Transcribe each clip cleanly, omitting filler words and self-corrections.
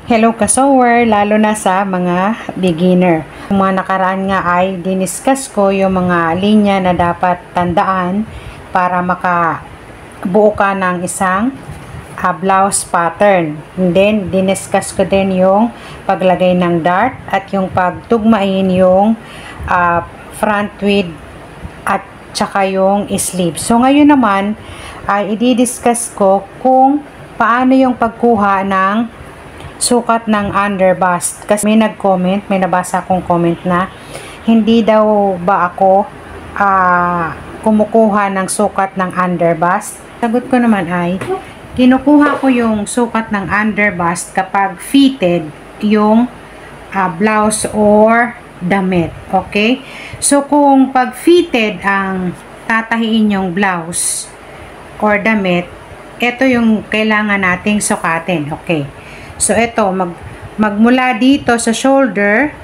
Hello ka-sewer, lalo na sa mga beginner. Yung mga nakaraan nga ay diniscuss ko yung mga linya na dapat tandaan para makabuo ka ng isang blouse pattern. And then, diniscuss ko din yung paglagay ng dart at yung pagtugmain yung front width at tsaka yung sleeve. So, ngayon naman ay i-discuss ko kung paano yung pagkuha ng sukat ng underbust. Kasi may nag-comment, may nabasa akong comment na hindi daw ba ako kumukuha ng sukat ng underbust. Sagot ko naman ay, kinukuha ko yung sukat ng underbust kapag fitted yung blouse or damit. Okay? So, kung pag fitted ang tatahiin yung blouse or damit, ito yung kailangan nating sukatin. Okay? So, ito, magmula dito sa shoulder,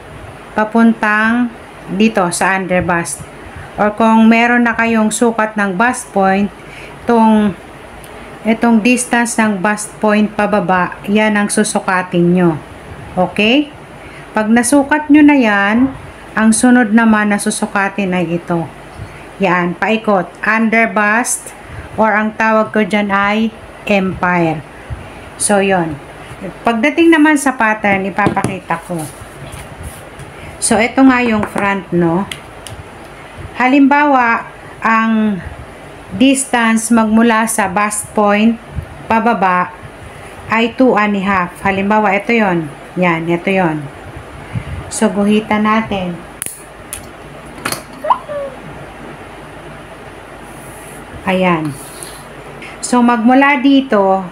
papuntang dito sa underbust. Or kung meron na kayong sukat ng bust point, itong distance ng bust point pababa, yan ang susukatin nyo. Okay? Pag nasukat nyo na yan, ang sunod naman na susukatin ay ito. Yan, paikot. Underbust, or ang tawag ko dyan ay empire. So, yon. Pagdating naman sa pattern, ipapakita ko. So, ito nga yung front, no? Halimbawa, ang distance magmula sa bust point pababa ay 2.5. Halimbawa, ito yon. Yan, ito yon. So, guhitan natin. Ayan. So, magmula dito,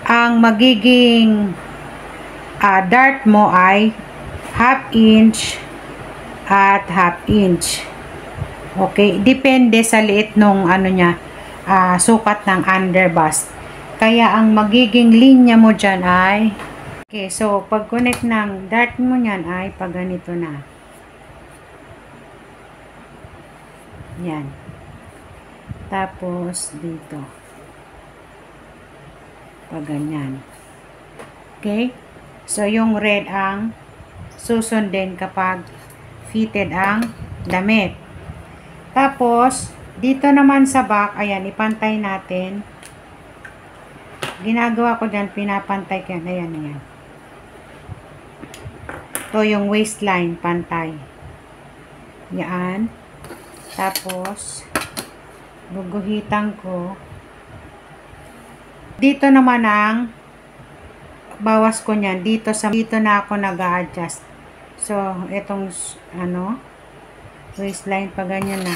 ang magiging dart mo ay 1/2 inch at 1/2 inch. Okay, depende sa liit nung sukat ng underbust. Kaya ang magiging linya mo dyan ay, okay, so pag connect ng dart mo yan ay pag ganito na. Yan. Tapos dito. Pag ganyan. Okay? So, yung red ang susundin kapag fitted ang damit. Tapos, dito naman sa back, ayan, ipantay natin. Ginagawa ko dyan, pinapantay ko yan. Ayan, ayan. Ito yung waistline, pantay. Yan. Tapos, guguhitan ko. Dito naman ang bawas ko niyan. Dito na ako nag-a-adjust. So, itong waistline pa ganyan na.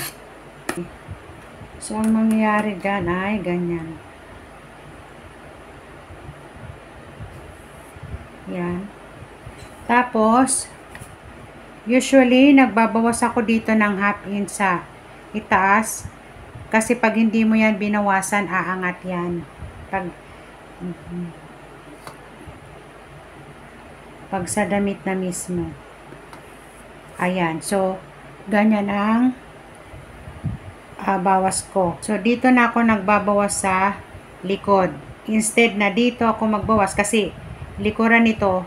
So, ang mangyayari dyan ay ganyan. Yan. Tapos, usually, nagbabawas ako dito ng 1/2 inch sa itaas. Kasi pag hindi mo yan binawasan, aangat yan. Pag sa damit na mismo. Ayan. So, ganyan ang bawas ko. So, dito na ako nagbabawas sa likod. Instead na dito ako magbawas kasi likuran nito,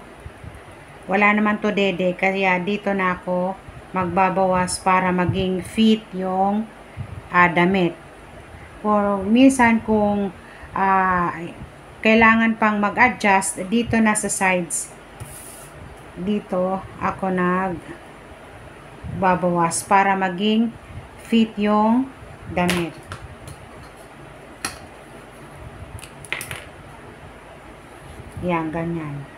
wala naman to dede. Kaya dito na ako magbabawas para maging fit yung damit. Or minsan kung kailangan pang mag-adjust dito na sa sides, dito ako nagbabawas para maging fit yung damit. Yan, ganyan.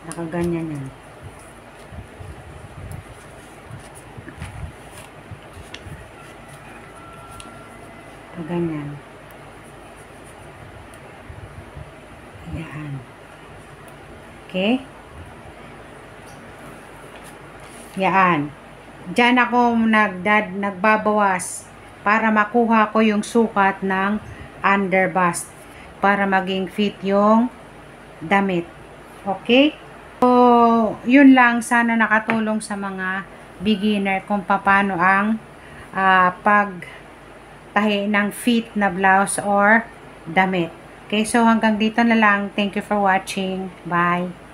Nakaganyan yan. Ganyan. Yan. Okay? Yan. Diyan ako nagbabawas para makuha ko yung sukat ng underbust para maging fit yung damit. Okay? So, yun lang. Sana nakatulong sa mga beginner kung paano ang tahi ng fit na blouse or damit. Okay, so hanggang dito na lang. Thank you for watching. Bye!